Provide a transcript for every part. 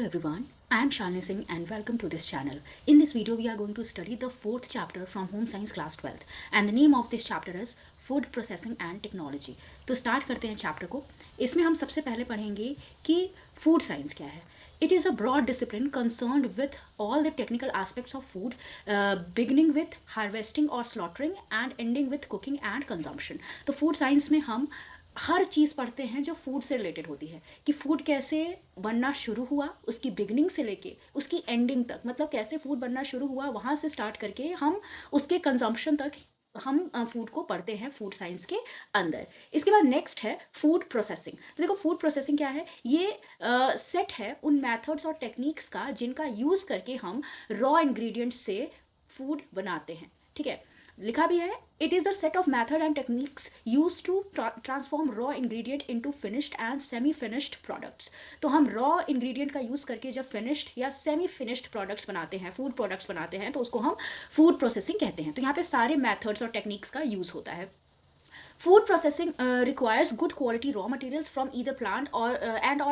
everyone, I am Shalini Singh and welcome to this channel. In this video, we are going to study the fourth chapter from Home Science Class 12th and the name of this chapter is Food Processing and Technology. तो start करते हैं chapter को. इसमें हम सबसे पहले पढ़ेंगे कि फूड साइंस क्या है. It is a broad discipline concerned with all the technical aspects of food, beginning with harvesting or slaughtering and ending with cooking and consumption. तो फूड साइंस में हम हर चीज़ पढ़ते हैं जो फूड से रिलेटेड होती है कि फूड कैसे बनना शुरू हुआ, उसकी बिगनिंग से लेके उसकी एंडिंग तक, मतलब कैसे फूड बनना शुरू हुआ वहाँ से स्टार्ट करके हम उसके कंजम्पशन तक हम फूड को पढ़ते हैं फूड साइंस के अंदर. इसके बाद नेक्स्ट है फूड प्रोसेसिंग. तो देखो फूड प्रोसेसिंग क्या है, ये सेट है उन मेथड्स और टेक्निक्स का जिनका यूज़ करके हम रॉ इंग्रेडिएंट्स से फूड बनाते हैं. ठीक है, लिखा भी है, it is the set of method and techniques use to transform raw ingredient into finished and semi finished products. तो हम रॉ इंग्रेडिएंट का यूज़ करके जब फिनिश्ड या सेमी फिनिश्ड प्रोडक्ट्स बनाते हैं, फूड प्रोडक्ट्स बनाते हैं, तो उसको हम फूड प्रोसेसिंग कहते हैं. तो यहाँ पे सारे मैथड्स और टेक्निक्स का यूज़ होता है. Food processing requires good quality raw materials from either plant or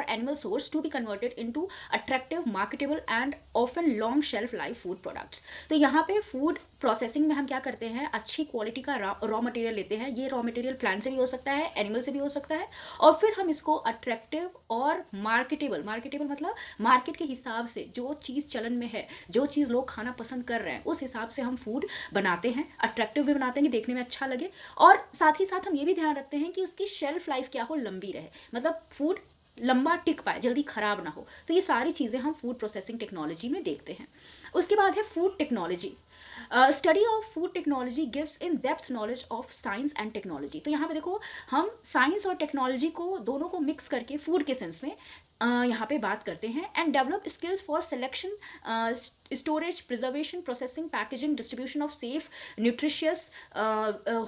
animal source to be converted into attractive, marketable and often long shelf life food products. तो यहाँ पे फूड प्रोसेसिंग में हम क्या करते हैं, अच्छी क्वालिटी का रॉ मटेरियल लेते हैं. ये रॉ मटेरियल प्लांट से भी हो सकता है, एनिमल से भी हो सकता है, और फिर हम इसको अट्रैक्टिव और मार्केटेबल मतलब मार्केट के हिसाब से जो चीज़ चलन में है, जो चीज़ लोग खाना पसंद कर रहे हैं, उस हिसाब से हम फूड बनाते हैं. अट्रैक्टिव भी बनाते हैं कि देखने में अच्छा लगे, और साथ ही साथ हम ये भी ध्यान रखते हैं कि उसकी शेल्फ लाइफ क्या हो, लंबी रहे, मतलब फूड लंबा टिक पाए, जल्दी खराब ना हो. तो ये सारी चीज़ें हम फूड प्रोसेसिंग टेक्नोलॉजी में देखते हैं. उसके बाद है food technology. Study of food technology gives in depth knowledge of science and technology. तो यहाँ पे देखो हम साइंस और टेक्नोलॉजी को दोनों को मिक्स करके फूड के सेंस में यहाँ पे बात करते हैं. And develop skills for selection, storage, preservation, processing, packaging, distribution of safe, nutritious,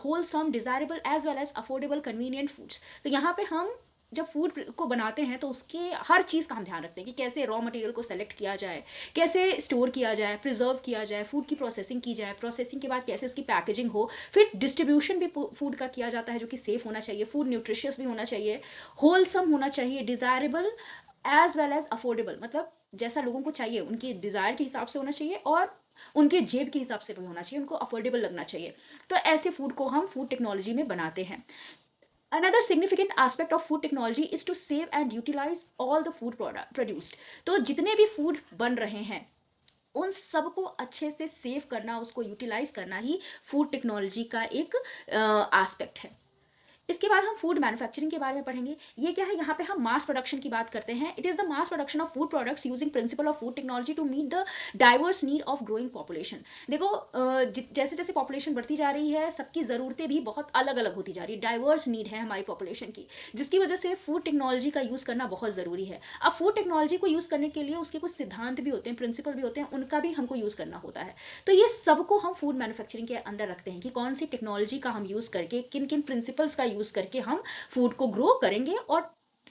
wholesome, desirable as well as affordable convenient foods. तो यहाँ पे हम जब फूड को बनाते हैं तो उसके हर चीज़ का हम ध्यान रखते हैं कि कैसे रॉ मटेरियल को सेलेक्ट किया जाए, कैसे स्टोर किया जाए, प्रिजर्व किया जाए, फूड की प्रोसेसिंग की जाए, प्रोसेसिंग के बाद कैसे उसकी पैकेजिंग हो, फिर डिस्ट्रीब्यूशन भी फूड का किया जाता है जो कि सेफ होना चाहिए, फूड न्यूट्रिशियस भी होना चाहिए, होलसम होना चाहिए, desirable as well as affordable, मतलब जैसा लोगों को चाहिए उनकी डिज़ायर के हिसाब से होना चाहिए और उनके जेब के हिसाब से भी होना चाहिए, उनको अफोर्डेबल लगना चाहिए. तो ऐसे फूड को हम फूड टेक्नोलॉजी में बनाते हैं. Another significant aspect of food technology is to save and utilize all the food produced. तो जितने भी फूड बन रहे हैं उन सबको अच्छे से सेव करना, उसको यूटिलाइज करना ही फूड टेक्नोलॉजी का एक एस्पेक्ट है. इसके बाद हम फूड मैन्युफैक्चरिंग के बारे में पढ़ेंगे. ये क्या है, यहाँ पे हम मास प्रोडक्शन की बात करते हैं. It is the mass production of food products using principle of food technology to meet the diverse need of growing population. देखो जैसे जैसे पॉपुलेशन बढ़ती जा रही है, सबकी ज़रूरतें भी बहुत अलग अलग होती जा रही है, डाइवर्स नीड है हमारी पॉपुलेशन की, जिसकी वजह से फूड टेक्नोलॉजी का यूज़ करना बहुत ज़रूरी है. अब फूड टेक्नोलॉजी को यूज़ करने के लिए उसके कुछ सिद्धांत भी होते हैं, प्रिंसिपल भी होते हैं, उनका भी हमको यूज़ करना होता है. तो ये सबको हम फूड मैन्युफैक्चरिंग के अंदर रखते हैं कि कौन सी टेक्नोलॉजी का हम यूज़ करके, किन किन प्रिंसिपल्स का यूज़ करके हम फूड को ग्रो करेंगे और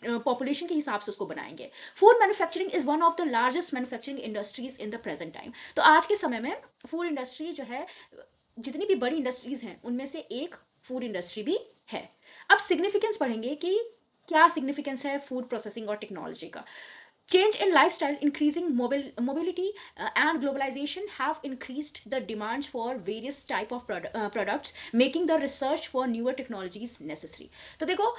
पॉपुलेशन के हिसाब से उसको बनाएंगे. Food manufacturing is one of the largest manufacturing industries in the present time. तो आज के समय में फूड इंडस्ट्री जो है, जितनी भी बड़ी इंडस्ट्रीज हैं उनमें से एक फूड इंडस्ट्री भी है. अब सिग्निफिकेंस पढ़ेंगे कि क्या सिग्निफिकेंस है फूड प्रोसेसिंग और टेक्नोलॉजी का. Change in lifestyle, increasing mobility and globalization have increased the demands for various type of products, making the research for newer technologies necessary. तो देखो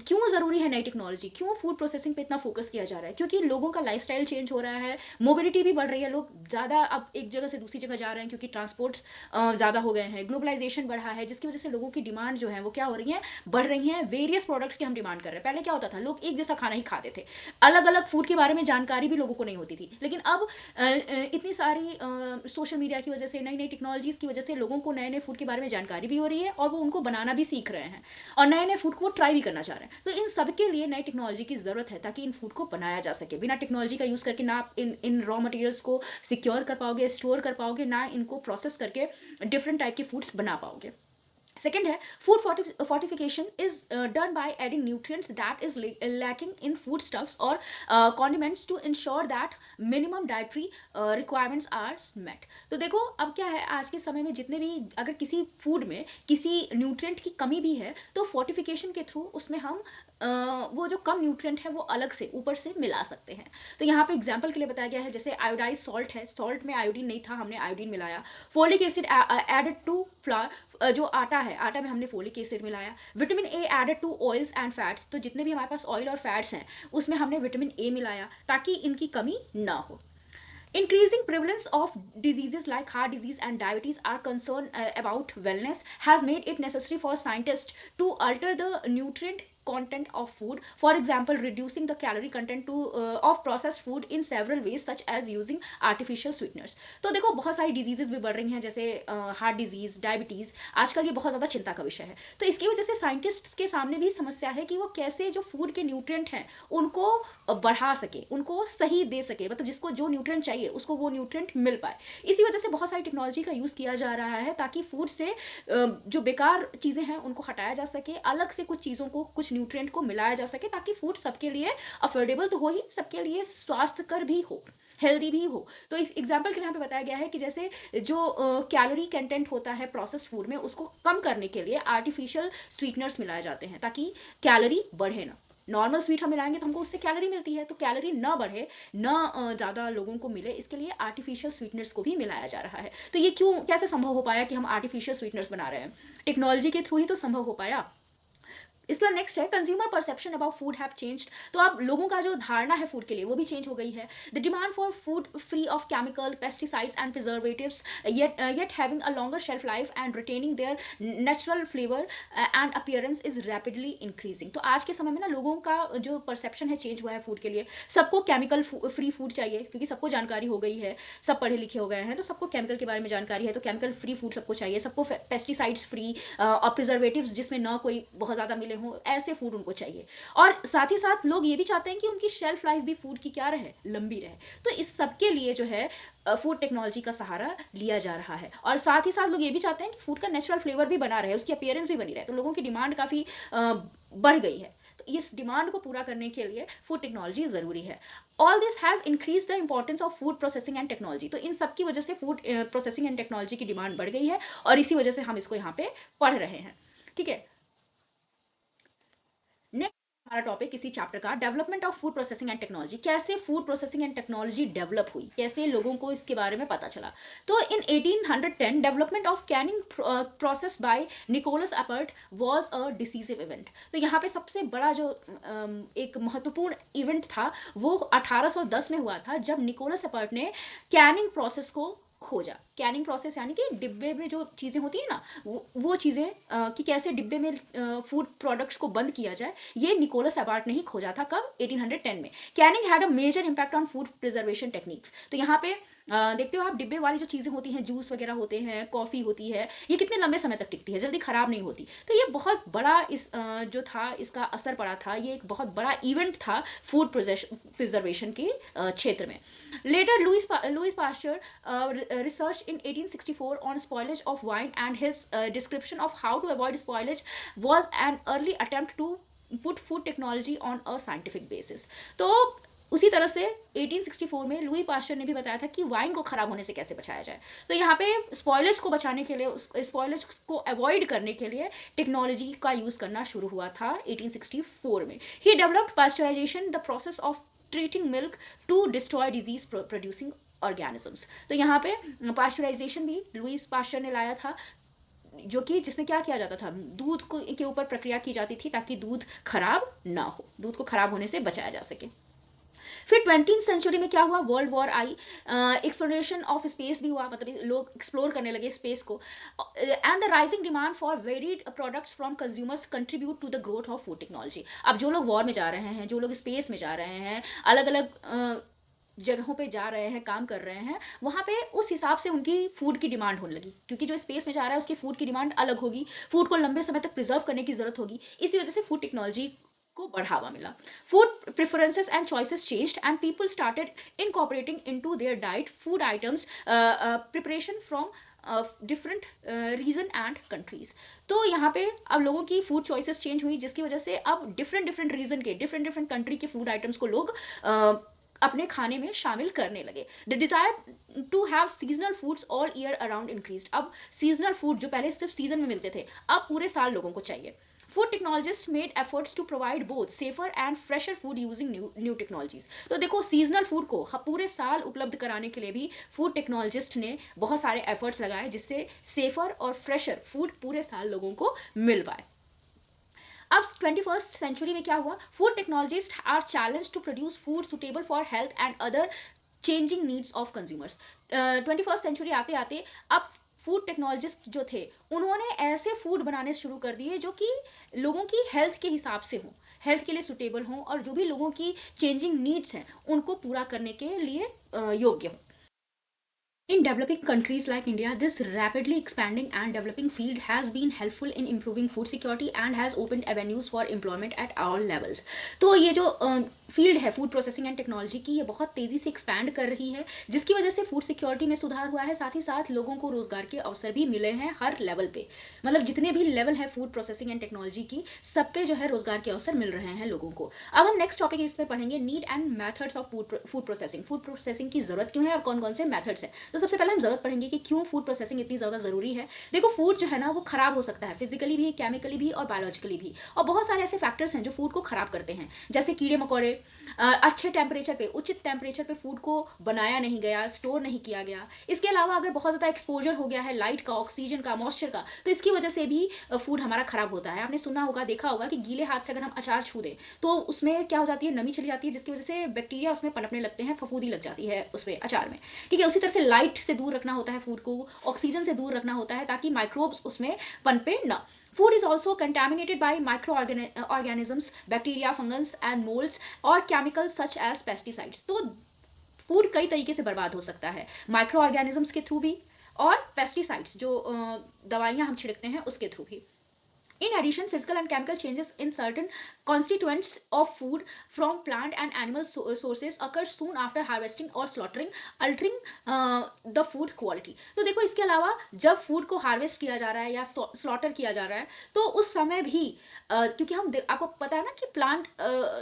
क्यों ज़रूरी है नई टेक्नोलॉजी, क्यों फूड प्रोसेसिंग पे इतना फोकस किया जा रहा है, क्योंकि लोगों का लाइफस्टाइल चेंज हो रहा है, मोबिलिटी भी बढ़ रही है, लोग ज़्यादा अब एक जगह से दूसरी जगह जा रहे हैं क्योंकि ट्रांसपोर्ट्स ज़्यादा हो गए हैं, ग्लोबलाइजेशन बढ़ा है, जिसकी वजह से लोगों की डिमांड जो है वो क्या हो रही है, बढ़ रही हैं. वेरियस प्रोडक्ट्स की हम डिमांड कर रहे हैं. पहले क्या होता था, लोग एक जैसा खाना ही खाते थे, अलग अलग फूड के बारे में जानकारी भी लोगों को नहीं होती थी. लेकिन अब इतनी सारी सोशल मीडिया की वजह से, नई नई टेक्नोलॉजीज़ की वजह से लोगों को नए नए फूड के बारे में जानकारी भी हो रही है और वो उनको बनाना भी सीख रहे हैं और नए नए फूड को वो ट्राई भी करना चाह रहे हैं. तो इन सब के लिए नई टेक्नोलॉजी की ज़रूरत है ताकि इन फूड को बनाया जा सके. बिना टेक्नोलॉजी का यूज़ करके ना आप इन रॉ मटेरियल्स को सिक्योर कर पाओगे, स्टोर कर पाओगे, ना इनको प्रोसेस करके डिफरेंट टाइप के फूड्स बना पाओगे. सेकेंड है food fortification is done by adding nutrients that is lacking in food stuffs or condiments to ensure that minimum dietary requirements are met. तो देखो अब क्या है, आज के समय में जितने भी अगर किसी फूड में किसी न्यूट्रिएंट की कमी भी है तो फोर्टिफिकेशन के थ्रू उसमें हम वो जो कम न्यूट्रिएंट है वो अलग से ऊपर से मिला सकते हैं। तो यहाँ पे एग्जांपल के लिए बताया गया है, जैसे आयोडाइज सॉल्ट है, सॉल्ट में आयोडीन नहीं था, हमने आयोडीन मिलाया। Folic acid added to flour, जो आटा है, आटा में हमने फोलिक एसिड मिलाया। Vitamin A added to oils and fats, तो जितने भी हमारे पास ऑयल और फैट्स हैं उसमें हमने विटामिन ए मिलाया ताकि इनकी कमी ना हो। Increasing prevalence of diseases like heart disease and diabetes are concern about wellness has made it necessary for scientists to alter the nutrient content of food. For example, reducing the calorie content of processed food in several ways, such as using artificial sweeteners. तो देखो बहुत सारी diseases भी बढ़ रही हैं, जैसे heart disease, diabetes, आजकल ये बहुत ज़्यादा चिंता का विषय है। तो इसकी वजह से साइंटिस्ट्स के सामने भी समस्या है कि वो कैसे जो फूड के न्यूट्रिएंट हैं उनको बढ़ा सके, उनको सही दे सके, मतलब जिसको जो न्यूट्रिएंट चाहिए उसको वो न्यूट्रिएंट मिल पाए। इसी वजह से बहुत सारी टेक्नोलॉजी का यूज़ किया जा रहा है ताकि फूड से जो बेकार चीज़ें हैं उनको हटाया जा सके, अलग से कुछ चीज़ों को, कुछ न्यूट्रिएंट को मिलाया जा सके ताकि फूड सबके लिए अफोर्डेबल तो हो ही, सबके लिए स्वास्थ्यकर भी हो, हेल्दी भी हो। तो इस एग्जाम्पल के लिए यहाँ पे बताया गया है कि जैसे जो कैलोरी कंटेंट होता है प्रोसेस्ड फूड में उसको कम करने के लिए आर्टिफिशियल स्वीटनर्स मिलाए जाते हैं ताकि कैलोरी बढ़े ना। नॉर्मल स्वीट हम मिलाएंगे तो हमको उससे कैलोरी मिलती है, तो कैलोरी ना बढ़े ना ज़्यादा लोगों को मिले, इसके लिए आर्टिफिशियल स्वीटनर्स को भी मिलाया जा रहा है। तो ये क्यों, कैसे संभव हो पाया कि हम आर्टिफिशियल स्वीटनर्स बना रहे हैं? टेक्नोलॉजी के थ्रू ही तो संभव हो पाया। इसका नेक्स्ट है consumer perception about food have changed. तो अब लोगों का जो धारणा है फूड के लिए वो भी चेंज हो गई है। The demand for food free of chemical, pesticides and preservatives yet having a longer shelf life and retaining their natural flavor and appearance is rapidly increasing. तो आज के समय में ना लोगों का जो परसेप्शन है चेंज हुआ है फूड के लिए। सबको केमिकल फ्री फूड चाहिए क्योंकि सबको जानकारी हो गई है, सब पढ़े लिखे हो गए हैं, तो सबको केमिकल के बारे में जानकारी है, तो केमिकल फ्री फूड सबको चाहिए। सबको पेस्टिसाइड्स फ्री और प्रिजर्वेटिव्स जिसमें ना कोई बहुत ज़्यादा मिले हों, ऐसे फूड उनको चाहिए। और साथ ही साथ लोग ये भी चाहते हैं कि उनकी शेल्फ लाइफ भी फूड की क्या रहे, लंबी रहे। तो इस सब के लिए जो है फूड टेक्नोलॉजी का सहारा लिया जा रहा है। और साथ ही साथ लोग ये भी चाहते हैं कि फूड का नेचुरल फ्लेवर भी बना रहे, उसकी अपीयरेंस भी बनी रहे। तो लोगों की डिमांड काफ़ी बढ़ गई है। तो इस डिमांड को पूरा करने के लिए फूड टेक्नोलॉजी ज़रूरी है। All this has increase the importance of food processing and technology. तो इन सब की वजह से फूड प्रोसेसिंग एंड टेक्नोलॉजी की डिमांड बढ़ गई है और इसी वजह से हम इसको यहाँ पे पढ़ रहे हैं। ठीक है, नेक्स्ट हमारा टॉपिक इसी चैप्टर का development of food processing and technology. कैसे food processing and technology develop हुई, कैसे लोगों को इसके बारे में पता चला। तो in 1810 development of canning process by Nicolas Appert was a decisive event. तो यहाँ पे सबसे बड़ा जो एक महत्वपूर्ण इवेंट था वो 1810 में हुआ था जब निकोलस एपर्ट ने कैनिंग प्रोसेस को खोजा। कैनिंग प्रोसेस यानी कि डिब्बे में जो चीज़ें होती है ना वो चीज़ें कि कैसे डिब्बे में फूड प्रोडक्ट्स को बंद किया जाए, ये निकोलस एबार्ट ने ही खोजा था। कब? 1810 में। Canning had a major impact on food preservation techniques. तो यहाँ पे देखते हो आप, डिब्बे वाली जो चीज़ें होती हैं, जूस वगैरह होते हैं, कॉफ़ी होती है, ये कितने लंबे समय तक टिकती है, जल्दी ख़राब नहीं होती। तो ये बहुत बड़ा इस जो था इसका असर पड़ा था, ये एक बहुत बड़ा इवेंट था फूड प्रिजर्वेशन के क्षेत्र में। Later Louis Pasteur research in 1864 on spoilage of wine, and his description of how to avoid spoilage was an early attempt to put food technology on a scientific basis. तो उसी तरह से 1864 में Louis Pasteur ने भी बताया था कि वाइन को खराब होने से कैसे बचाया जाए। तो यहाँ पे स्पॉयलेज को बचाने के लिए, स्पॉयलेज को अवॉइड करने के लिए टेक्नोलॉजी का यूज़ करना शुरू हुआ था 1864 में। He developed pasteurization, the process of treating milk to destroy disease producing organisms. तो यहाँ पे पास्चराइजेशन भी लुइस पास्चर ने लाया था, जो कि जिसमें क्या किया जाता था, दूध को के ऊपर प्रक्रिया की जाती थी ताकि दूध खराब ना हो, दूध को खराब होने से बचाया जा सके। फिर 20th सेंचुरी में क्या हुआ, वर्ल्ड वॉर आई, एक्सप्लोरेशन ऑफ स्पेस भी हुआ, मतलब लोग एक्सप्लोर करने लगे स्पेस को, and the rising demand for varied products from consumers contribute to the growth of food technology. अब जो लोग वॉर में जा रहे हैं, जो लोग स्पेस में जा रहे हैं, अलग अलग जगहों पे जा रहे हैं, काम कर रहे हैं, वहाँ पे उस हिसाब से उनकी फूड की डिमांड होने लगी, क्योंकि जो स्पेस में जा रहा है उसकी फूड की डिमांड अलग होगी, फूड को लंबे समय तक प्रिजर्व करने की ज़रूरत होगी। इसी वजह से फूड टेक्नोलॉजी को बढ़ावा मिला. Food preferences and choices changed, and people started incorporating into their diet food items preparation from different region and countries. तो यहाँ पे अब लोगों की फूड चॉइसेस चेंज हुई, जिसकी वजह से अब डिफरेंट डिफरेंट रीजन के डिफरेंट डिफरेंट कंट्री के फूड आइटम्स को लोग अपने खाने में शामिल करने लगे. The desire to have seasonal foods all year around increase. अब सीजनल फूड जो पहले सिर्फ सीजन में मिलते थे, अब पूरे साल लोगों को चाहिए. Food technologist made efforts to provide both safer and fresher food using new technologies. तो देखो, सीजनल फूड को पूरे साल उपलब्ध कराने के लिए भी फूड टेक्नोलॉजिस्ट ने बहुत सारे एफर्ट्स लगाए, जिससे सेफर और फ्रेशर फूड पूरे साल लोगों को मिल पाए. अब 21st सेंचुरी में क्या हुआ? Food technologist are challenge to produce food suitable for health and other changing needs of consumers. 21st century आते आते अब फूड टेक्नोलॉजिस्ट जो थे, उन्होंने ऐसे फूड बनाने शुरू कर दिए जो कि लोगों की हेल्थ के हिसाब से हों, हेल्थ के लिए सुटेबल हों, और जो भी लोगों की चेंजिंग नीड्स हैं उनको पूरा करने के लिए योग्य हों. In developing countries like India, this rapidly expanding and developing field has been helpful in improving food security and has opened avenues for employment at all levels. तो ये जो फील्ड है फूड प्रोसेसिंग एंड टेक्नोलॉजी की, ये बहुत तेज़ी से expand कर रही है, जिसकी वजह से फूड सिक्योरिटी में सुधार हुआ है. साथ ही साथ लोगों को रोजगार के अवसर भी मिले हैं हर लेवल पे. मतलब जितने भी लेवल है फूड प्रोसेसिंग एंड टेक्नोलॉजी की, सब पे जो है रोजगार के अवसर मिल रहे हैं लोगों को. अब हम नेक्स्ट टॉपिक इसमें पढ़ेंगे need and methods of food processing. Food processing की जरूरत क्यों है और कौन कौन से मेथड्स हैं. तो सबसे पहले हम जरूरत पढ़ेंगे कि क्यों फूड प्रोसेसिंग इतनी ज़्यादा ज़रूरी है. देखो, फूड जो है ना वो खराब हो सकता है, फिजिकली भी, केमिकली भी और बायोलॉजिकली भी, और बहुत सारे ऐसे फैक्टर्स हैं जो फूड को खराब करते हैं, जैसे कीड़े मकोड़े, अच्छे टेम्परेचर पे, उचित टेम्परेचर पे फूड को बनाया नहीं गया, स्टोर नहीं किया गया. इसके अलावा अगर बहुत ज़्यादा एक्सपोजर हो गया है लाइट का, ऑक्सीजन का, मॉइस्चर का, तो इसकी वजह से भी फूड हमारा खराब होता है. आपने सुना होगा, देखा होगा कि गीले हाथ से अगर हम अचार छू दें तो उसमें क्या हो जाती है, नमी चली जाती है, जिसकी वजह से बैक्टीरिया उसमें पनपने लगते हैं, फफूंदी लग जाती है उसमें अचार में. ठीक है, उसी तरह से लाइट से दूर रखना होता है फूड को, ऑक्सीजन से दूर रखना होता है ताकि माइक्रोब्स उसमें पनपे ना. Food is also contaminated by microorganisms, bacteria, fungus and molds और chemicals such as pesticides. तो फूड कई तरीके से बर्बाद हो सकता है, माइक्रो ऑर्गेनिजम्स के थ्रू भी और पेस्टिसाइड्स जो दवाइयाँ हम छिड़कते हैं उसके थ्रू भी. In addition, physical and chemical changes in certain constituents of food from plant and animal sources occur soon after harvesting or slaughtering, altering the food quality. तो देखो, इसके अलावा जब फूड को हार्वेस्ट किया जा रहा है या स्लॉटर किया जा रहा है, तो उस समय भी क्योंकि हम आपको पता है ना कि प्लांट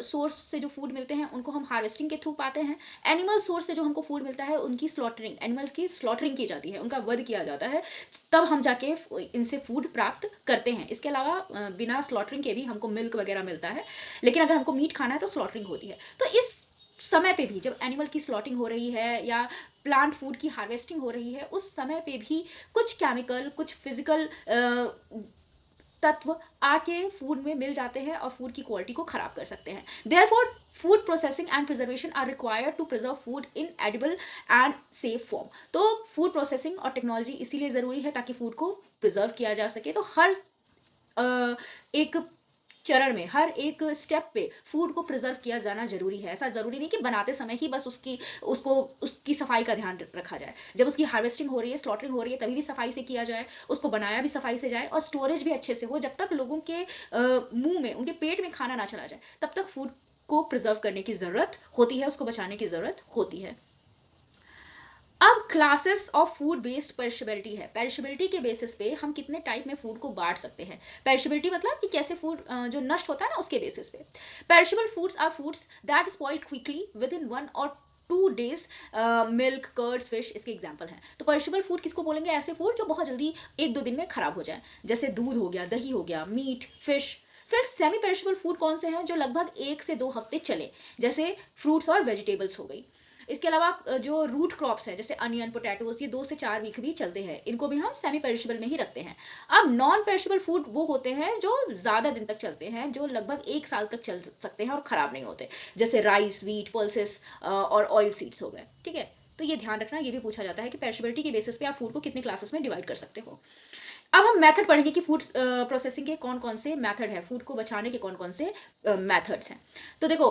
सोर्स से जो फूड मिलते हैं उनको हम हार्वेस्टिंग के थ्रू पाते हैं, एनिमल सोर्स से जो हमको फूड मिलता है उनकी स्लॉटरिंग, एनिमल्स की स्लॉटरिंग की जाती है, उनका वध किया जाता है, तब हम जाके इनसे फूड प्राप्त करते हैं. इसके अलावा बिना स्लॉटरिंग के भी हमको मिल्क वगैरह मिलता है, लेकिन अगर हमको मीट खाना है तो स्लॉटरिंग होती है. तो इस समय पे भी जब एनिमल की स्लॉटिंग हो रही है या प्लांट फूड की हार्वेस्टिंग हो रही है, उस समय पे भी कुछ केमिकल, कुछ फिजिकल तत्व आके फूड में मिल जाते हैं और फूड की क्वालिटी को खराब कर सकते हैं. Therefore food processing and preservation are required to preserve food in edible and safe form. तो फूड प्रोसेसिंग और टेक्नोलॉजी इसीलिए ज़रूरी है ताकि फूड को प्रिजर्व किया जा सके. तो हर एक चरण में, हर एक स्टेप पे फूड को प्रिजर्व किया जाना जरूरी है. ऐसा जरूरी नहीं कि बनाते समय ही बस उसकी सफाई का ध्यान रखा जाए. जब उसकी हार्वेस्टिंग हो रही है, स्लॉटरिंग हो रही है, तभी भी सफाई से किया जाए, उसको बनाया भी सफाई से जाए और स्टोरेज भी अच्छे से हो. जब तक लोगों के मुंह में, उनके पेट में खाना ना चला जाए, तब तक फूड को प्रिजर्व करने की ज़रूरत होती है, उसको बचाने की ज़रूरत होती है. अब classes of food based perishability है. पेरिशेबिलिटी के बेसिस पे हम कितने टाइप में फूड को बांट सकते हैं. पेरिशेबिलिटी मतलब कि कैसे फूड जो नष्ट होता है ना, उसके बेसिस पे. Perishable foods are foods that spoiled quickly within 1 or 2 days. Milk, curds, fish इसके एग्जाम्पल हैं. तो पेरिशेबल फूड किसको बोलेंगे? ऐसे फूड जो बहुत जल्दी 1-2 दिन में खराब हो जाए, जैसे दूध हो गया, दही हो गया, मीट, फिश. फिर सेमी पेरिशेबल फूड कौन से हैं? जो लगभग 1 से 2 हफ्ते चले, जैसे फ्रूट्स और वेजिटेबल्स हो गई. इसके अलावा जो रूट क्रॉप्स हैं जैसे अनियन, पोटैटोज, ये 2 से 4 वीक भी चलते हैं, इनको भी हम सेमी पेरिशेबल में ही रखते हैं. अब नॉन पेरिशेबल फूड वो होते हैं जो ज़्यादा दिन तक चलते हैं, जो लगभग 1 साल तक चल सकते हैं और ख़राब नहीं होते, जैसे राइस, व्हीट, पल्सेस और ऑयल सीड्स हो गए. ठीक है, तो ये ध्यान रखना. ये भी पूछा जाता है कि पेरिशेबिलिटी के बेसिस पे आप फूड को कितने क्लासेस में डिवाइड कर सकते हो. अब हम मेथड पढ़ेंगे कि फूड प्रोसेसिंग के कौन कौन से मेथड है, फूड को बचाने के कौन कौन से मेथड्स हैं. तो देखो,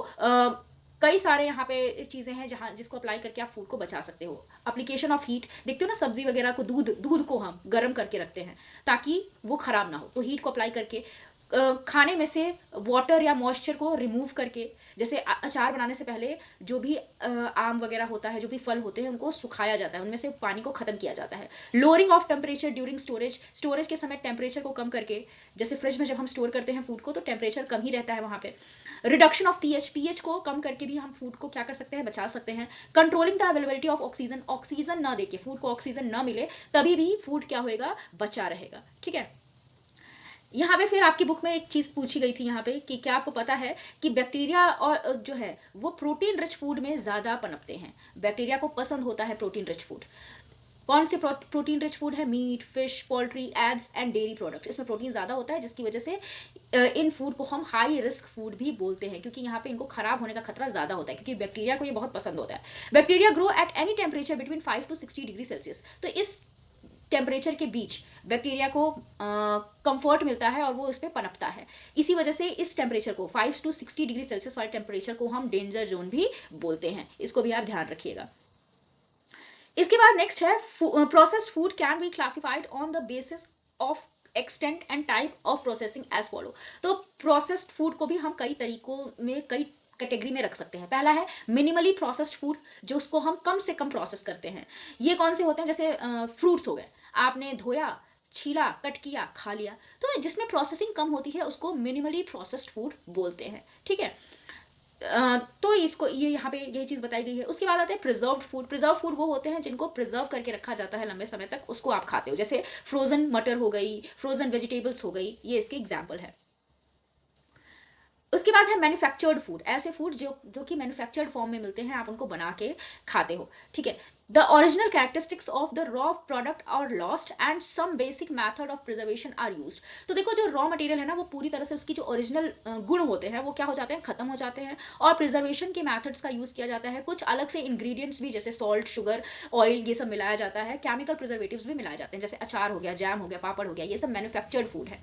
कई सारे यहाँ पे चीज़ें हैं जहाँ जिसको अप्लाई करके आप फूड को बचा सकते हो. एप्लीकेशन ऑफ हीट, देखते हो ना सब्जी वगैरह को, दूध को हम गर्म करके रखते हैं ताकि वो ख़राब ना हो, तो हीट को अप्लाई करके खाने में से वाटर या मॉइस्चर को रिमूव करके, जैसे अचार बनाने से पहले जो भी आम वगैरह होता है, जो भी फल होते हैं, उनको सुखाया जाता है, उनमें से पानी को खत्म किया जाता है। Lowering of temperature during storage, storage के समय टेम्परेचर को कम करके, जैसे फ्रिज में जब हम स्टोर करते हैं फूड को तो टेम्परेचर कम ही रहता है वहाँ पे। रिडक्शन ऑफ पीएच, पीएच को कम करके भी हम फूड को क्या कर सकते हैं, बचा सकते हैं। Controlling the availability of oxygen, oxygen ना देके फूड को ऑक्सीजन ना मिले तभी भी फूड क्या होएगा, बचा रहेगा। ठीक है, यहाँ पे फिर आपकी बुक में एक चीज़ पूछी गई थी यहाँ पे कि क्या आपको पता है कि बैक्टीरिया और जो है वो प्रोटीन रिच फूड में ज़्यादा पनपते हैं। बैक्टीरिया को पसंद होता है प्रोटीन रिच फूड। कौन से प्रोटीन रिच फूड है? Meat, fish, poultry, egg and dairy products. इसमें प्रोटीन ज़्यादा होता है जिसकी वजह से इन फूड को हम हाई रिस्क फूड भी बोलते हैं, क्योंकि यहाँ पे इनको खराब होने का खतरा ज़्यादा होता है, क्योंकि बैक्टीरिया को ये बहुत पसंद होता है। Bacteria grow at any temperature between 5 to 60 degree Celsius. तो इस टेम्परेचर के बीच बैक्टीरिया को कंफर्ट मिलता है और वो इस पर पनपता है। इसी वजह से इस टेम्परेचर को 5 to 60 डिग्री सेल्सियस वाले टेम्परेचर को हम डेंजर जोन भी बोलते हैं। इसको भी आप ध्यान रखिएगा। इसके बाद नेक्स्ट है processed food can be classified on the basis of extent and type of processing as follow. तो प्रोसेस्ड फूड को भी हम कई तरीकों में, कई कैटेगरी में रख सकते हैं। पहला है मिनिमली प्रोसेस्ड फूड, जो उसको हम कम से कम प्रोसेस करते हैं। ये कौन से होते हैं? जैसे फ्रूट्स हो गए, आपने धोया, छीला, कट किया, खा लिया, तो जिसमें प्रोसेसिंग कम होती है उसको मिनिमली प्रोसेस्ड फूड बोलते हैं। ठीक है, तो इसको ये यहाँ पे यही चीज़ बताई गई है। उसके बाद आते हैं प्रिजर्व्ड फूड। प्रिजर्व फूड वो होते हैं जिनको प्रिजर्व करके रखा जाता है लंबे समय तक, उसको आप खाते हो। जैसे फ्रोजन मटर हो गई, फ्रोजन वेजिटेबल्स हो गई, ये इसके एग्जाम्पल है। उसके बाद है मैन्युफैक्चर्ड फूड, ऐसे फूड जो कि मैन्युफैक्चर्ड फॉर्म में मिलते हैं, आप उनको बना के खाते हो। ठीक है, the original characteristics of the raw product are lost and some basic method of preservation are used. तो देखो, जो रॉ मटेरियल है ना, वो पूरी तरह से उसकी जो ओरिजिनल गुण होते हैं वो क्या हो जाते हैं, खत्म हो जाते हैं, और प्रिजर्वेशन के मैथड्स का यूज़ किया जाता है। कुछ अलग से इंग्रेडिएंट्स भी, जैसे सॉल्ट, शुगर, ऑयल, ये सब मिलाया जाता है। केमिकल प्रिजर्वेटिव्स भी मिलाए जाते हैं, जैसे अचार हो गया, जैम हो गया, पापड़ हो गया, ये सब मैन्युफैक्चर्ड फूड है।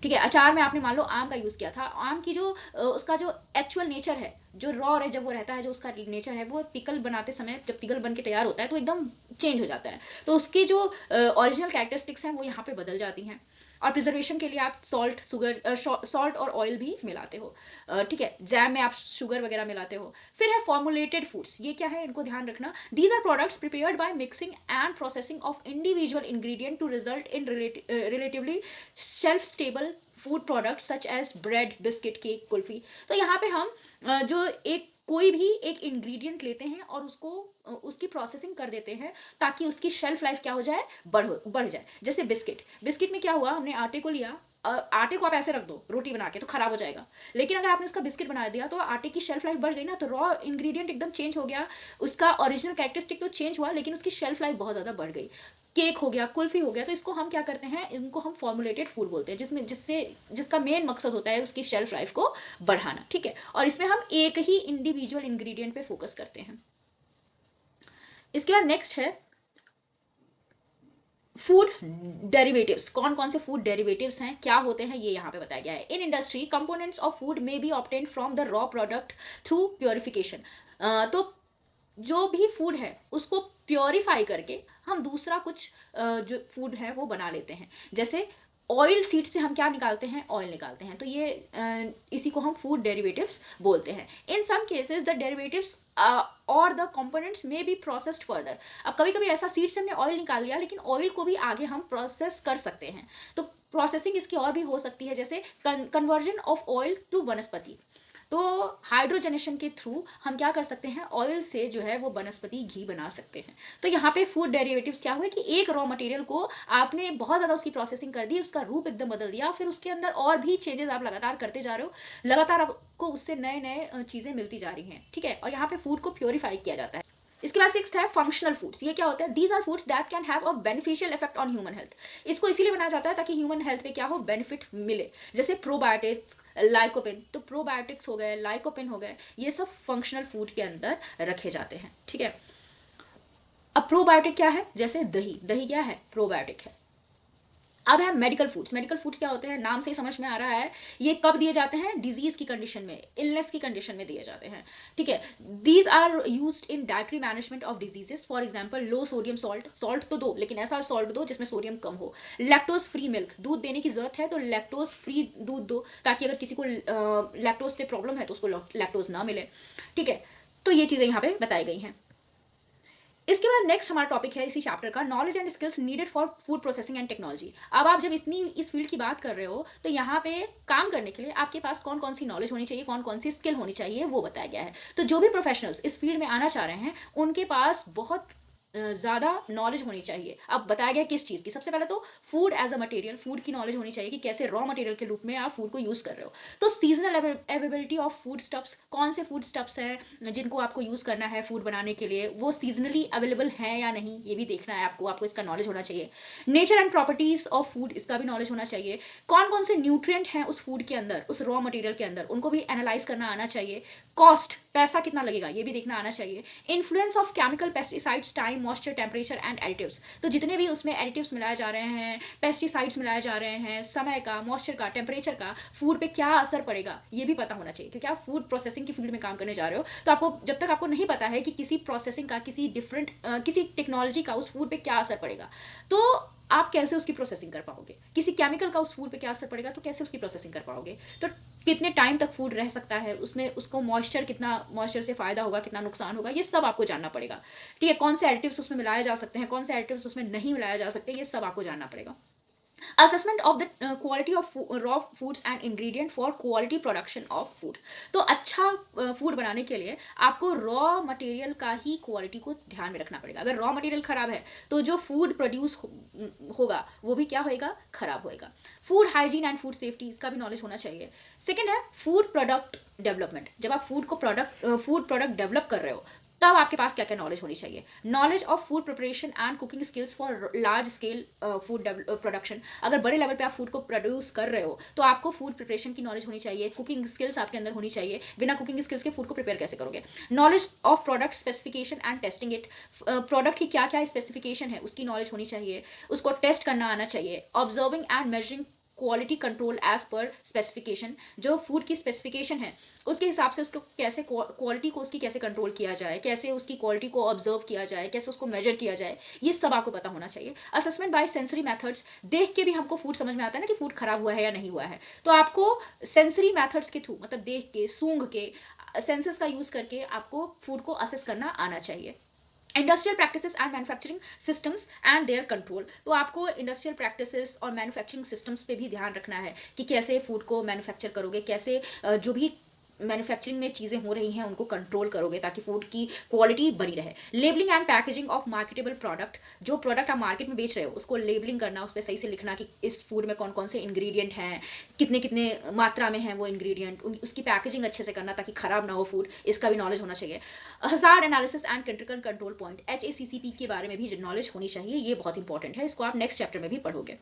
ठीक है, अचार में आपने मान लो आम का यूज़ किया था, आम की जो उसका जो एक्चुअल नेचर है, जो रॉ है, जब वो रहता है, जो उसका नेचर है, वो पिकल बनाते समय जब पिकल बन के तैयार होता है तो एकदम चेंज हो जाता है। तो उसकी जो ओरिजिनल कैरेक्टरिस्टिक्स हैं वो यहाँ पे बदल जाती हैं। और प्रिजर्वेशन के लिए आप सॉल्ट, शुगर, सॉल्ट और ऑयल भी मिलाते हो। ठीक है, जैम में आप शुगर वगैरह मिलाते हो। फिर है फॉर्मुलेटेड फूड्स। ये क्या है, इनको ध्यान रखना। These are products prepared by mixing and processing of individual ingredient to result in relatively shelf stable food products such as bread, biscuit, cake, kulfi. तो यहाँ पे हम जो कोई भी एक इंग्रेडिएंट लेते हैं और उसको उसकी प्रोसेसिंग कर देते हैं ताकि उसकी शेल्फ लाइफ क्या हो जाए, बढ़ जाए। जैसे बिस्किट, बिस्किट में क्या हुआ, हमने आटे को लिया, आटे को आप ऐसे रख दो रोटी बना के तो खराब हो जाएगा, लेकिन अगर आपने उसका बिस्किट बना दिया तो आटे की शेल्फ लाइफ बढ़ गई ना। तो रॉ इंग्रेडिएंट एकदम चेंज हो गया, उसका ओरिजिनल कैरेक्टरिस्टिक तो चेंज हुआ लेकिन उसकी शेल्फ लाइफ बहुत ज़्यादा बढ़ गई। केक हो गया, कुल्फी हो गया, तो इसको हम क्या करते हैं, इनको हम फॉर्मुलेटेड फूड बोलते हैं, जिसका मेन मकसद होता है उसकी शेल्फ लाइफ को बढ़ाना। ठीक है, और इसमें हम एक ही इंडिविजुअल इंग्रेडिएंट पे फोकस करते हैं। इसके बाद नेक्स्ट है फूड डेरिवेटिव्स। कौन कौन से फूड डेरिवेटिव्स हैं, क्या होते हैं, ये यहाँ पे बताया गया है। In industry components of food may be obtained from the raw product through purification. तो जो भी फूड है उसको प्योरीफाई करके हम दूसरा कुछ जो फूड है वो बना लेते हैं। जैसे ऑयल सीड से हम क्या निकालते हैं, ऑयल निकालते हैं, तो ये इसी को हम फूड डेरिवेटिव्स बोलते हैं। इन सम केसेस द डेरिवेटिव्स और द कंपोनेंट्स में बी प्रोसेस्ड फर्दर। अब कभी कभी ऐसा सीड से हमने ऑयल निकाल लिया लेकिन ऑयल को भी आगे हम प्रोसेस कर सकते हैं, तो प्रोसेसिंग इसकी और भी हो सकती है, जैसे कन्वर्जन ऑफ ऑयल टू वनस्पति। तो हाइड्रोजनेशन के थ्रू हम क्या कर सकते हैं, ऑयल से जो है वो वनस्पति घी बना सकते हैं। तो यहाँ पे फूड डेरिवेटिव्स क्या हुआ कि एक रॉ मटेरियल को आपने बहुत ज़्यादा उसकी प्रोसेसिंग कर दी, उसका रूप एकदम बदल दिया, फिर उसके अंदर और भी चेंजेस आप लगातार करते जा रहे हो, लगातार आपको उससे नए नए चीज़ें मिलती जा रही हैं। ठीक है, और यहाँ पे फूड को प्योरीफाई किया जाता है। इसके बाद सिक्स्थ है फंक्शनल फूड्स। ये क्या होता है, these are foods that can have a beneficial effect on human health. इसको इसीलिए बनाया जाता है ताकि ह्यूमन हेल्थ पे क्या हो, बेनिफिट मिले। जैसे प्रोबायोटिक्स, लाइकोपिन, तो प्रोबायोटिक्स हो गए, लाइकोपिन हो गए, ये सब फंक्शनल फूड के अंदर रखे जाते हैं। ठीक है, अब प्रोबायोटिक क्या है, जैसे दही, दही क्या है, प्रोबायोटिक है। अब है मेडिकल फूड्स। मेडिकल फूड्स क्या होते हैं, नाम से ही समझ में आ रहा है, ये कब दिए जाते हैं, डिजीज की कंडीशन में, इलनेस की कंडीशन में दिए जाते हैं, ठीक है। These are used in dietary management of diseases, for example low sodium salt, salt तो दो लेकिन ऐसा सॉल्ट दो जिसमें सोडियम कम हो। लैक्टोज फ्री मिल्क, दूध देने की जरूरत है तो लैक्टोज फ्री दूध दो, ताकि अगर किसी को लैक्टोज से प्रॉब्लम है तो उसको लैक्टोज ना मिले, ठीक है। तो ये चीज़ें यहाँ पे बताई गई हैं। इसके बाद नेक्स्ट हमारा टॉपिक है इसी चैप्टर का, knowledge and skills needed for food processing and technology. अब आप जब इस फील्ड की बात कर रहे हो तो यहाँ पे काम करने के लिए आपके पास कौन कौन सी नॉलेज होनी चाहिए, कौन कौन सी स्किल होनी चाहिए, वो बताया गया है। तो जो भी प्रोफेशनल्स इस फील्ड में आना चाह रहे हैं उनके पास बहुत ज़्यादा नॉलेज होनी चाहिए। अब बताया गया किस चीज़ की, सबसे पहले तो food as a material, food की नॉलेज होनी चाहिए कि कैसे रॉ मटेरियल के रूप में आप फूड को यूज़ कर रहे हो। तो seasonal availability of food stuffs, कौन से फूड स्टफ्स हैं जिनको आपको यूज़ करना है फूड बनाने के लिए, वो सीजनली अवेलेबल हैं या नहीं, ये भी देखना है आपको, आपको इसका नॉलेज होना चाहिए। Nature and properties of food, इसका भी नॉलेज होना चाहिए। कौन कौन से न्यूट्रिएंट हैं उस फूड के अंदर, उस रॉ मटेरियल के अंदर, उनको भी एनालाइज करना आना चाहिए। कॉस्ट, पैसा कितना लगेगा, ये भी देखना आना चाहिए। Influence of chemical, pesticides, time, moisture, temperature and additives, तो जितने भी उसमें एडिटिव्स मिलाए जा रहे हैं, पेस्टिसाइड्स मिलाए जा रहे हैं, समय का, मॉइस्चर का, टेम्परेचर का फूड पे क्या असर पड़ेगा, ये भी पता होना चाहिए। क्योंकि आप फूड प्रोसेसिंग की फील्ड में काम करने जा रहे हो तो आपको, जब तक आपको नहीं पता है कि किसी प्रोसेसिंग का, किसी डिफरेंट किसी टेक्नोलॉजी का उस फूड पे क्या असर पड़ेगा, तो आप कैसे उसकी प्रोसेसिंग कर पाओगे। किसी केमिकल का उस फूड पे क्या असर पड़ेगा तो कैसे उसकी प्रोसेसिंग कर पाओगे। तो कितने टाइम तक फूड रह सकता है उसमें, उसको मॉइस्चर, कितना मॉइस्चर से फ़ायदा होगा, कितना नुकसान होगा, ये सब आपको जानना पड़ेगा, ठीक है। कौन से एडिटिव्स उसमें मिलाए जा सकते हैं, कौन से एडिटिव्स उसमें नहीं मिलाए जा सकते, ये सब आपको जानना पड़ेगा। Assessment of the quality of raw foods and ingredient for quality production of food. तो अच्छा फूड बनाने के लिए आपको रॉ मटेरियल का ही क्वालिटी को ध्यान में रखना पड़ेगा। अगर रॉ मटेरियल खराब है तो जो फूड प्रोड्यूस होगा वो भी क्या होएगा, खराब होएगा। Food hygiene and food safety, इसका भी नॉलेज होना चाहिए। सेकेंड है फूड प्रोडक्ट डेवलपमेंट, जब आप फूड प्रोडक्ट डेवलप कर रहे हो तब आपके पास क्या क्या नॉलेज होनी चाहिए। Knowledge of food preparation and cooking skills for large scale food production, अगर बड़े लेवल पे आप फूड को प्रोड्यूस कर रहे हो तो आपको फूड प्रिपरेशन की नॉलेज होनी चाहिए, कुकिंग स्किल्स आपके अंदर होनी चाहिए। बिना कुकिंग स्किल्स के फूड को प्रिपेयर कैसे करोगे। Knowledge of product specification and testing it, product की क्या क्या स्पेसिफिकेशन है उसकी नॉलेज होनी चाहिए, उसको टेस्ट करना आना चाहिए। Observing and measuring quality control as per specification, जो फूड की स्पेसिफिकेशन है उसके हिसाब से उसको कैसे क्वालिटी को उसकी कैसे कंट्रोल किया जाए, कैसे उसकी क्वालिटी को ऑब्जर्व किया जाए, कैसे उसको मेजर किया जाए, ये सब आपको पता होना चाहिए। असेसमेंट बाय सेंसरी मेथड्स, देख के भी हमको फूड समझ में आता है ना कि फूड खराब हुआ है या नहीं हुआ है, तो आपको सेंसरी मेथड्स के थ्रू, मतलब देख के, सूंघ के, सेंसेस का यूज करके आपको फूड को असेस करना आना चाहिए। Industrial practices and manufacturing systems and their control, तो आपको इंडस्ट्रियल प्रैक्टिसेस और मैन्युफैक्चरिंग सिस्टम्स पे भी ध्यान रखना है कि कैसे फूड को मैन्युफैक्चर करोगे, कैसे जो भी मैन्युफैक्चरिंग में चीज़ें हो रही हैं उनको कंट्रोल करोगे ताकि फूड की क्वालिटी बनी रहे। Labelling and packaging of marketable product, जो प्रोडक्ट आप मार्केट में बेच रहे हो उसको लेबलिंग करना, उस पर सही से लिखना कि इस फूड में कौन कौन से इंग्रेडिएंट हैं, कितने कितने मात्रा में हैं वो इंग्रेडिएंट, उसकी पैकेजिंग अच्छे से करना ताकि खराब ना हो फूड, इसका भी नॉलेज होना चाहिए। Hazard analysis and critical control point, HACCP के बारे में भी नॉलेज होनी चाहिए, ये बहुत इंपॉर्टेंट है, इसको आप नेक्स्ट चैप्टर में भी पढ़ोगे।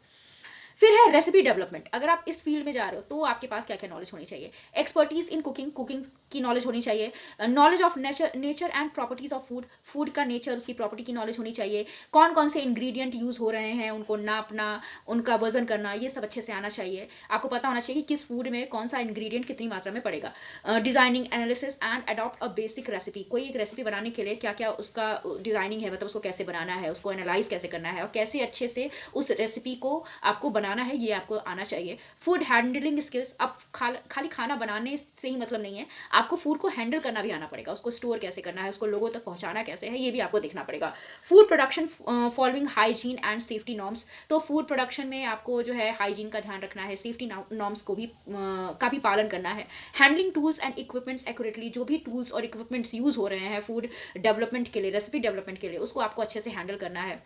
फिर है रेसिपी डेवलपमेंट, अगर आप इस फील्ड में जा रहे हो तो आपके पास क्या क्या नॉलेज होनी चाहिए। एक्सपर्टीज इन कुकिंग, कुकिंग की नॉलेज होनी चाहिए। Knowledge of nature and properties of food, food का नेचर, उसकी प्रॉपर्टी की नॉलेज होनी चाहिए। कौन कौन से इंग्रेडिएंट यूज़ हो रहे हैं उनको नापना, उनका वजन करना, ये सब अच्छे से आना चाहिए। आपको पता होना चाहिए कि किस फूड में कौन सा इंग्रेडिएंट कितनी मात्रा में पड़ेगा। Designing, analysis and adopt a basic recipe, कोई एक रेसिपी बनाने के लिए क्या क्या उसका डिजाइनिंग है, मतलब उसको कैसे बनाना है, उसको एनालाइज कैसे करना है और कैसे अच्छे से उस रेसिपी को आपको बनाना है, ये आपको आना चाहिए। फूड हैंडलिंग स्किल्स, अब खाली खाना बनाने से ही मतलब नहीं है, आपको फूड को हैंडल करना भी आना पड़ेगा, उसको स्टोर कैसे करना है, उसको लोगों तक पहुंचाना कैसे है, ये भी आपको देखना पड़ेगा। Food production following hygiene and safety norms, तो फूड प्रोडक्शन में आपको जो है हाइजीन का ध्यान रखना है, सेफ्टी नॉर्म्स को भी का भी पालन करना है। Handling tools and equipments accurately, जो भी टूल्स और इक्विपमेंट्स यूज़ हो रहे हैं फूड डेवलपमेंट के लिए, रेसिपी डेवलपमेंट के लिए, उसको आपको अच्छे से हैंडल करना है।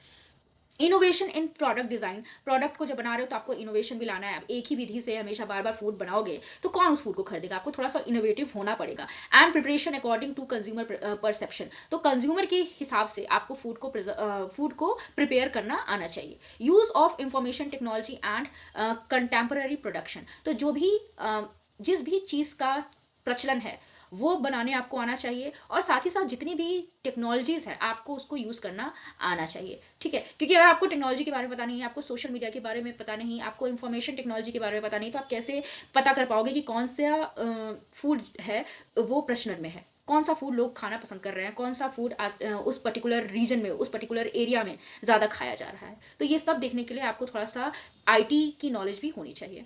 Innovation in product design, product को जब बना रहे हो तो आपको इनोवेशन भी लाना है। आप एक ही विधि से हमेशा बार बार फूड बनाओगे तो कौन उस फूड को खरीदेगा, आपको थोड़ा सा इनोवेटिव होना पड़ेगा। And preparation according to consumer perception, तो कंज्यूमर के हिसाब से आपको फूड को प्रिपेयर करना आना चाहिए। Use of information technology and contemporary production, तो जो भी जिस भी चीज़ का प्रचलन है वो बनाने आपको आना चाहिए, और साथ ही साथ जितनी भी टेक्नोलॉजीज़ है आपको उसको यूज़ करना आना चाहिए, ठीक है। क्योंकि अगर आपको टेक्नोलॉजी के बारे में पता नहीं है, आपको सोशल मीडिया के बारे में पता नहीं, आपको इन्फॉर्मेशन टेक्नोलॉजी के बारे में पता नहीं, तो आप कैसे पता कर पाओगे कि कौन सा फूड है वो प्रचलन में है, कौन सा फूड लोग खाना पसंद कर रहे हैं, कौन सा फूड उस पर्टिकुलर रीजन में, उस पर्टिकुलर एरिया में ज़्यादा खाया जा रहा है। तो ये सब देखने के लिए आपको थोड़ा सा आईटी की नॉलेज भी होनी चाहिए।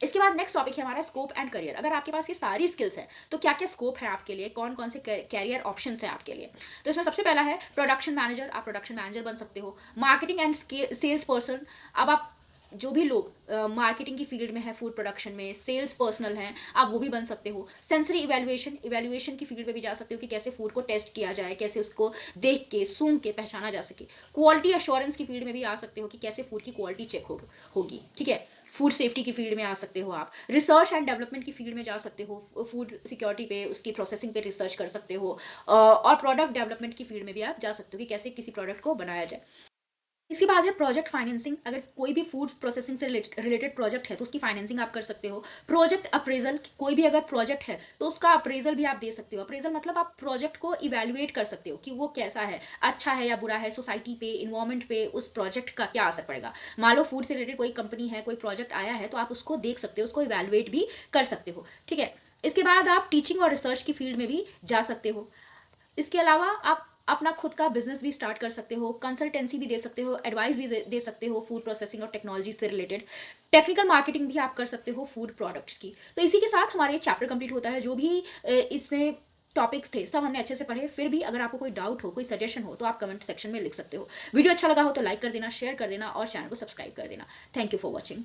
इसके बाद नेक्स्ट टॉपिक है हमारा स्कोप एंड करियर। अगर आपके पास ये सारी स्किल्स हैं तो क्या क्या स्कोप है आपके लिए, कौन कौन से कैरियर ऑप्शंस हैं आपके लिए। तो इसमें सबसे पहला है प्रोडक्शन मैनेजर। आप प्रोडक्शन मैनेजर बन सकते हो। Marketing and sales person. अब आप जो भी लोग मार्केटिंग की फील्ड में है, फूड प्रोडक्शन में सेल्स पर्सनल हैं, आप वो भी बन सकते हो। सेंसरी इवेल्युएशन की फील्ड में भी जा सकते हो कि कैसे फूड को टेस्ट किया जाए, कैसे उसको देख के सूंघ के पहचाना जा सके। क्वालिटी अश्योरेंस की फील्ड में भी आ सकते हो कि कैसे फूड की क्वालिटी चेक होगी, ठीक है। फूड सेफ्टी की फील्ड में आ सकते हो आप। रिसर्च एंड डेवलपमेंट की फील्ड में जा सकते हो, फूड सिक्योरिटी पे, उसकी प्रोसेसिंग पे रिसर्च कर सकते हो। और प्रोडक्ट डेवलपमेंट की फील्ड में भी आप जा सकते हो कि कैसे किसी प्रोडक्ट को बनाया जाए। इसके बाद है प्रोजेक्ट फाइनेंसिंग। अगर कोई भी फूड प्रोसेसिंग से रिलेटेड प्रोजेक्ट है तो उसकी फाइनेंसिंग आप कर सकते हो। प्रोजेक्ट अप्रेजल, कोई भी अगर प्रोजेक्ट है तो उसका अप्रेजल भी आप दे सकते हो। अप्रेजल मतलब आप प्रोजेक्ट को इवेल्युएट कर सकते हो कि वो कैसा है, अच्छा है या बुरा है, सोसाइटी पे, इन्वायरमेंट पे उस प्रोजेक्ट का क्या असर पड़ेगा। मान लो फूड से रिलेटेड कोई कंपनी है, कोई प्रोजेक्ट आया है, तो आप उसको देख सकते हो, उसको इवेल्युएट भी कर सकते हो, ठीक है। इसके बाद आप टीचिंग और रिसर्च की फील्ड में भी जा सकते हो। इसके अलावा आप अपना खुद का बिजनेस भी स्टार्ट कर सकते हो, कंसल्टेंसी भी दे सकते हो, एडवाइस भी दे सकते हो फूड प्रोसेसिंग और टेक्नोलॉजी से रिलेटेड। टेक्निकल मार्केटिंग भी आप कर सकते हो फूड प्रोडक्ट्स की। तो इसी के साथ हमारे चैप्टर कंप्लीट होता है। जो भी इसमें टॉपिक्स थे सब हमने अच्छे से पढ़े। फिर भी अगर आपको कोई डाउट हो, कोई सजेशन हो, तो आप कमेंट सेक्शन में लिख सकते हो। वीडियो अच्छा लगा हो तो लाइक कर देना, शेयर कर देना और चैनल को सब्सक्राइब कर देना। Thank you for watching.